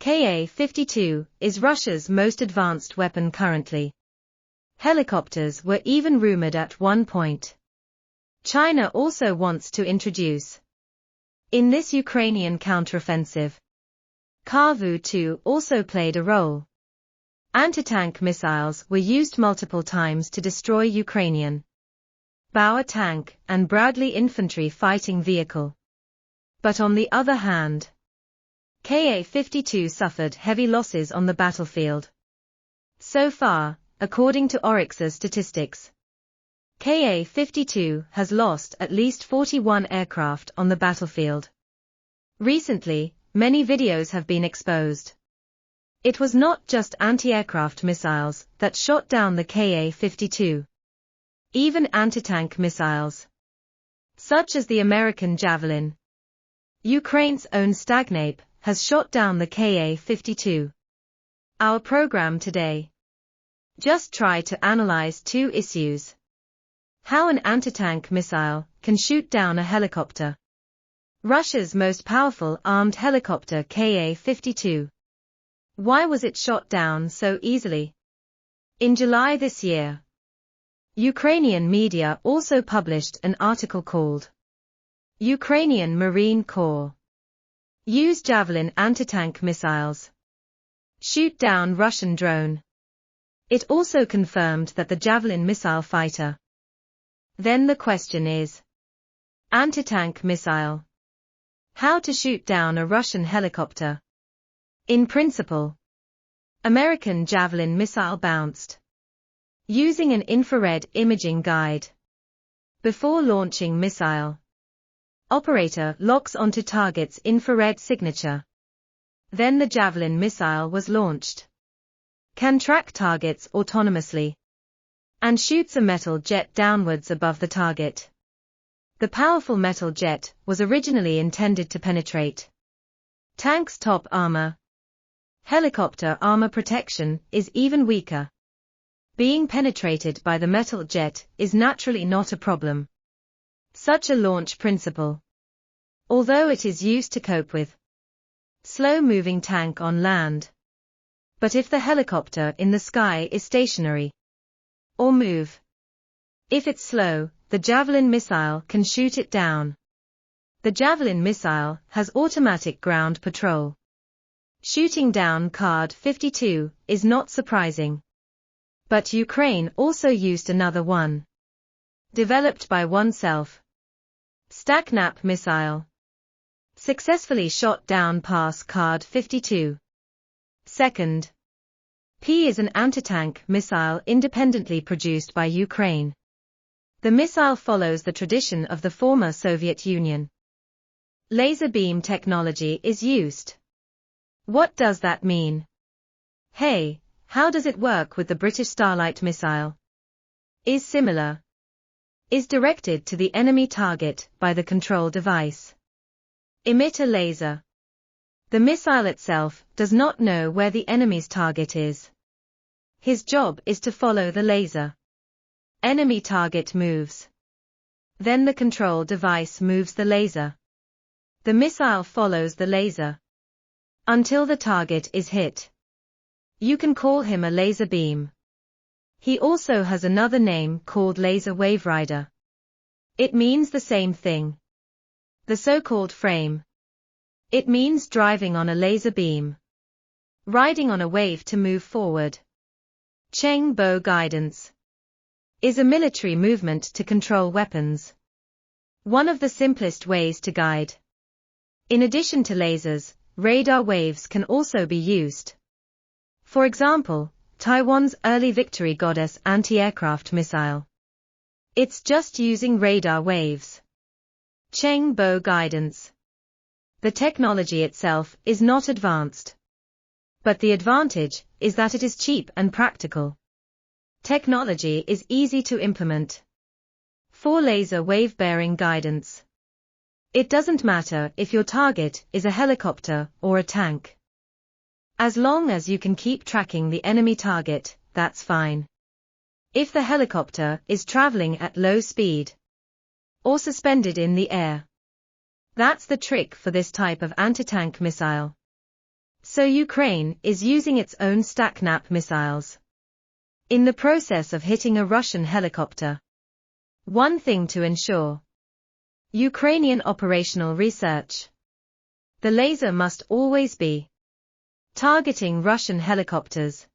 Ka-52 is Russia's most advanced weapon currently. Helicopters were even rumored at one point. China also wants to introduce. In this Ukrainian counteroffensive, K52 also played a role. Anti-tank missiles were used multiple times to destroy Ukrainian Bauer tank and Bradley infantry fighting vehicle. But on the other hand, Ka-52 suffered heavy losses on the battlefield. So far, according to Oryx's statistics, Ka-52 has lost at least 41 aircraft on the battlefield. Recently, many videos have been exposed. It was not just anti-aircraft missiles that shot down the Ka-52. Even anti-tank missiles, such as the American Javelin, Ukraine's own Stagnape, has shot down the Ka-52. Our program today just try to analyze two issues. How an anti-tank missile can shoot down a helicopter. Russia's most powerful armed helicopter Ka-52. Why was it shot down so easily? In July this year, Ukrainian media also published an article called Ukrainian Marine Corps use Javelin anti-tank missiles shoot down Russian drone. It also confirmed that the Javelin missile fighter. Then the question is, anti-tank missile. How to shoot down a Russian helicopter? In principle, American Javelin missile bounced using an infrared imaging guide. Before launching missile, operator locks onto target's infrared signature. Then the Javelin missile was launched. Can track targets autonomously and shoots a metal jet downwards above the target. The powerful metal jet was originally intended to penetrate tank's top armor. Helicopter armor protection is even weaker. Being penetrated by the metal jet is naturally not a problem. Such a launch principle, although it is used to cope with slow-moving tank on land. But if the helicopter in the sky is stationary or move, if it's slow, the Javelin missile can shoot it down. The Javelin missile has automatic ground patrol. Shooting down Ka-52 is not surprising. But Ukraine also used another one, developed by oneself. Stagnape missile successfully shot down past Ka-52. Second, P is an anti-tank missile independently produced by Ukraine. The missile follows the tradition of the former Soviet Union. Laser beam technology is used. What does that mean? Hey, how does it work with the British Starlight missile? Is similar. Is directed to the enemy target by the control device. Emit a laser. The missile itself does not know where the enemy's target is. His job is to follow the laser. Enemy target moves. Then the control device moves the laser. The missile follows the laser until the target is hit. You can call him a laser beam. He also has another name called laser wave rider. It means the same thing. The so-called frame. It means driving on a laser beam. Riding on a wave to move forward. Cheng bow guidance is a military movement to control weapons. One of the simplest ways to guide. In addition to lasers, radar waves can also be used. For example, Taiwan's early Victory Goddess anti-aircraft missile. It's just using radar waves. Cheng bow guidance. The technology itself is not advanced. But the advantage is that it is cheap and practical. Technology is easy to implement. For laser wave-bearing guidance, it doesn't matter if your target is a helicopter or a tank. As long as you can keep tracking the enemy target, that's fine. If the helicopter is traveling at low speed or suspended in the air, that's the trick for this type of anti-tank missile. So Ukraine is using its own StackNap missiles in the process of hitting a Russian helicopter. One thing to ensure: Ukrainian operational research. The laser must always be targeting Russian helicopters.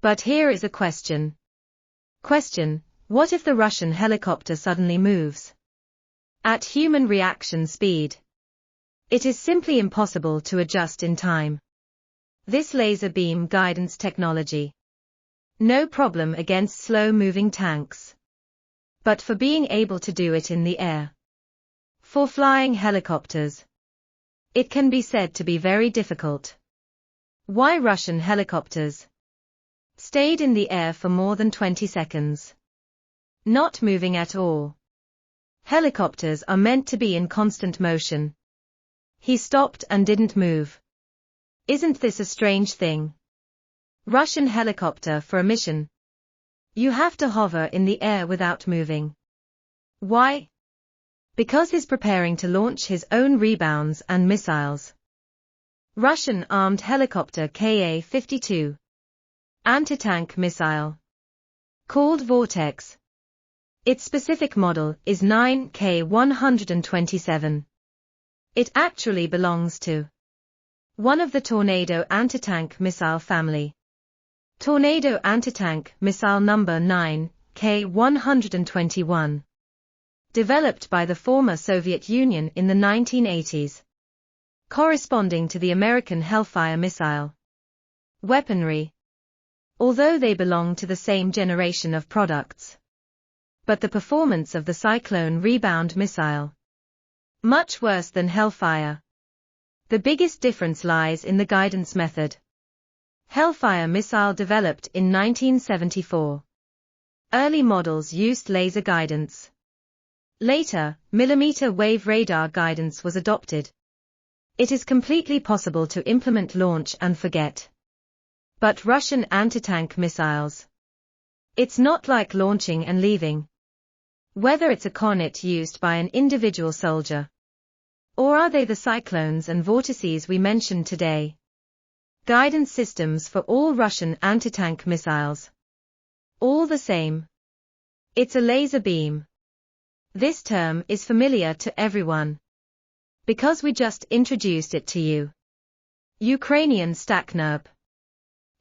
But here is a question. What if the Russian helicopter suddenly moves at human reaction speed? It is simply impossible to adjust in time. This laser beam guidance technology, no problem against slow-moving tanks. But for being able to do it in the air, for flying helicopters, it can be said to be very difficult. Why Russian helicopters stayed in the air for more than 20 seconds, not moving at all? Helicopters are meant to be in constant motion. He stopped and didn't move. Isn't this a strange thing? Russian helicopter for a mission. You have to hover in the air without moving. Why? Because he's preparing to launch his own rebounds and missiles. Russian armed helicopter Ka-52 anti-tank missile, called Vortex. Its specific model is 9K127. It actually belongs to one of the Tornado anti-tank missile family. Tornado anti-tank missile number 9K121. Developed by the former Soviet Union in the 1980s. Corresponding to the American Hellfire missile weaponry. Although they belong to the same generation of products. But the performance of the Cyclone rebound missile, much worse than Hellfire. The biggest difference lies in the guidance method. Hellfire missile developed in 1974. Early models used laser guidance. Later, millimeter wave radar guidance was adopted. It is completely possible to implement launch and forget. But Russian anti-tank missiles, it's not like launching and leaving. Whether it's a Cornet used by an individual soldier, or are they the cyclones and vortices we mentioned today? Guidance systems for all Russian anti-tank missiles. All the same. It's a laser beam. This term is familiar to everyone, because we just introduced it to you. Ukrainian StackNap.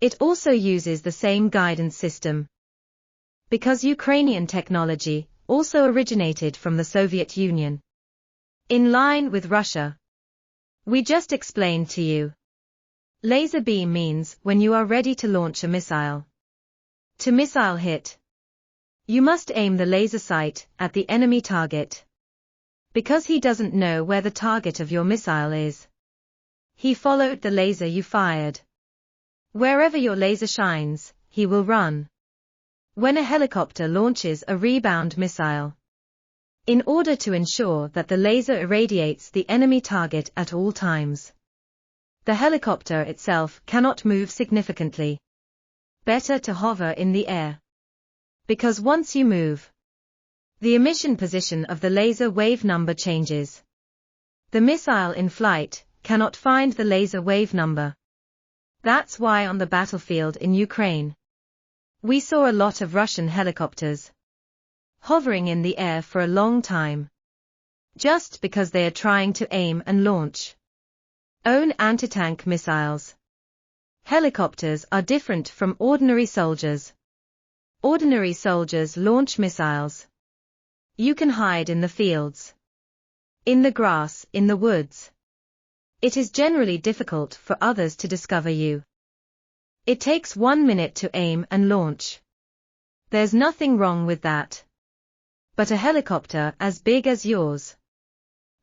It also uses the same guidance system, because Ukrainian technology also originated from the Soviet Union. In line with Russia. We just explained to you. Laser beam means when you are ready to launch a missile. To missile hit, you must aim the laser sight at the enemy target. Because he doesn't know where the target of your missile is. He followed the laser you fired. Wherever your laser shines, he will run. When a helicopter launches a rebound missile, in order to ensure that the laser irradiates the enemy target at all times, the helicopter itself cannot move significantly. Better to hover in the air. Because once you move, the emission position of the laser wave number changes. The missile in flight cannot find the laser wave number. That's why on the battlefield in Ukraine, we saw a lot of Russian helicopters hovering in the air for a long time. Just because they are trying to aim and launch own anti-tank missiles. Helicopters are different from ordinary soldiers. Ordinary soldiers launch missiles. You can hide in the fields, in the grass, in the woods. It is generally difficult for others to discover you. It takes 1 minute to aim and launch. There's nothing wrong with that. But a helicopter as big as yours,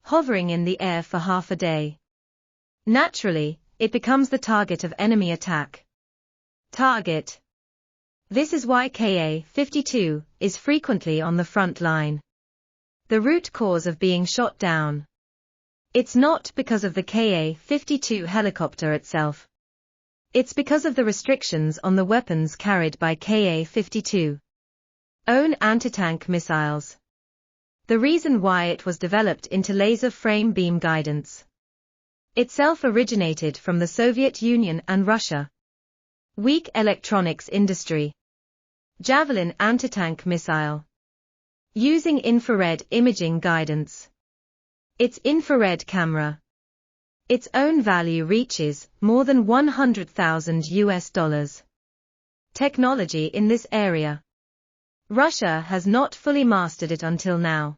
hovering in the air for half a day, naturally, it becomes the target of enemy attack. Target. This is why Ka-52 is frequently on the front line. The root cause of being shot down. It's not because of the Ka-52 helicopter itself. It's because of the restrictions on the weapons carried by Ka-52. Own anti-tank missiles. The reason why it was developed into laser frame beam guidance. Itself originated from the Soviet Union and Russia. Weak electronics industry. Javelin anti-tank missile. Using infrared imaging guidance. Its infrared camera. Its own value reaches more than $100,000. Technology in this area. Russia has not fully mastered it until now.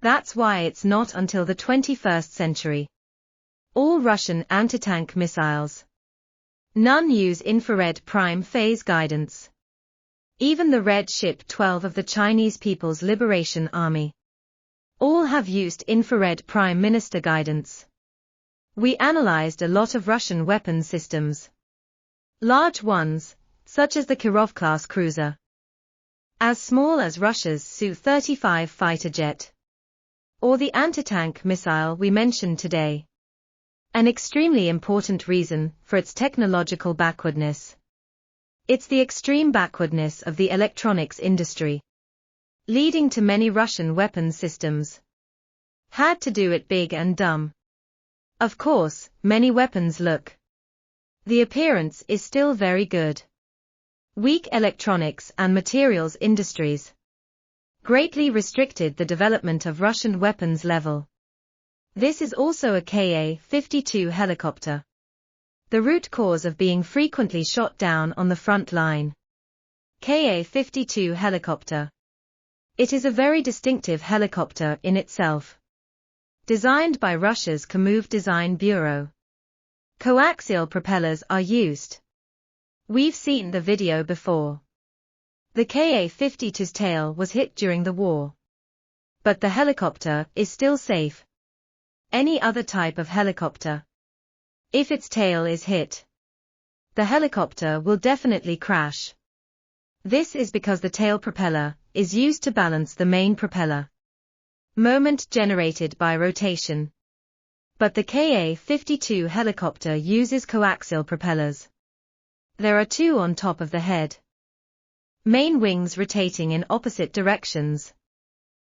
That's why it's not until the 21st century. All Russian anti-tank missiles. None use infrared prime phase guidance. Even the Red Ship 12 of the Chinese People's Liberation Army. All have used infrared prime minister guidance. We analyzed a lot of Russian weapon systems. Large ones, such as the Kirov-class cruiser. As small as Russia's Su-35 fighter jet. Or the anti-tank missile we mentioned today. An extremely important reason for its technological backwardness. It's the extreme backwardness of the electronics industry. Leading to many Russian weapon systems. Had to do it big and dumb. Of course, many weapons look. The appearance is still very good. Weak electronics and materials industries. Greatly restricted the development of Russian weapons level. This is also a Ka-52 helicopter. The root cause of being frequently shot down on the front line. Ka-52 helicopter. It is a very distinctive helicopter in itself. Designed by Russia's K52 Design Bureau. Coaxial propellers are used. We've seen the video before. The Ka-52's tail was hit during the war. But the helicopter is still safe. Any other type of helicopter. If its tail is hit, the helicopter will definitely crash. This is because the tail propeller is used to balance the main propeller. Moment generated by rotation. But the Ka-52 helicopter uses coaxial propellers. There are two on top of the head. Main wings rotating in opposite directions.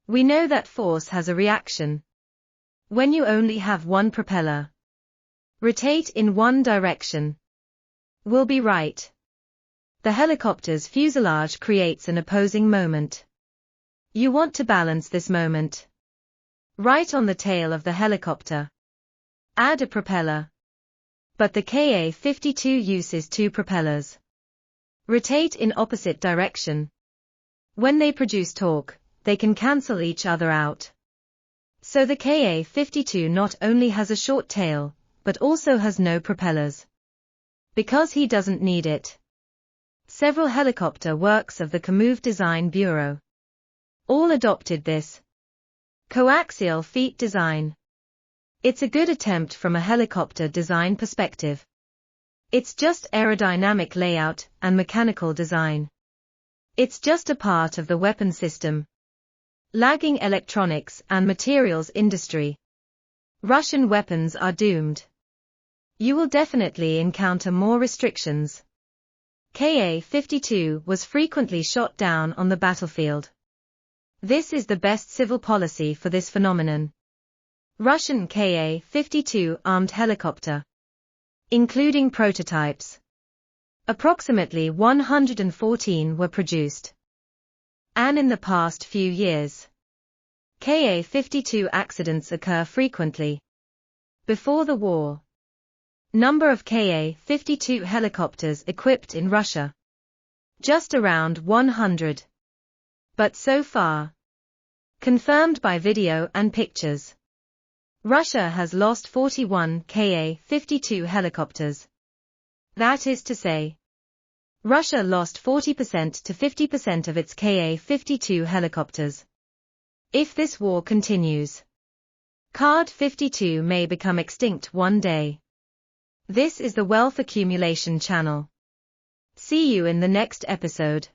We know that force has a reaction. When you only have one propeller, rotate in one direction. Will be right. The helicopter's fuselage creates an opposing moment. You want to balance this moment. Right on the tail of the helicopter. Add a propeller. But the Ka-52 uses two propellers. Rotate in opposite direction. When they produce torque, they can cancel each other out. So the Ka-52 not only has a short tail, but also has no propellers. Because he doesn't need it. Several helicopter works of the K52 Design Bureau. All adopted this coaxial feet design. It's a good attempt from a helicopter design perspective. It's just aerodynamic layout and mechanical design. It's just a part of the weapon system. Lagging electronics and materials industry. Russian weapons are doomed. You will definitely encounter more restrictions. Ka-52 was frequently shot down on the battlefield. This is the best civil policy for this phenomenon. Russian Ka-52 armed helicopter. Including prototypes. Approximately 114 were produced. And in the past few years, Ka-52 accidents occur frequently. Before the war, number of Ka-52 helicopters equipped in Russia. Just around 100. But so far, confirmed by video and pictures, Russia has lost 41 Ka-52 helicopters. That is to say, Russia lost 40% to 50% of its Ka-52 helicopters. If this war continues, Ka-52 may become extinct one day. This is the Wealth Accumulation Channel. See you in the next episode.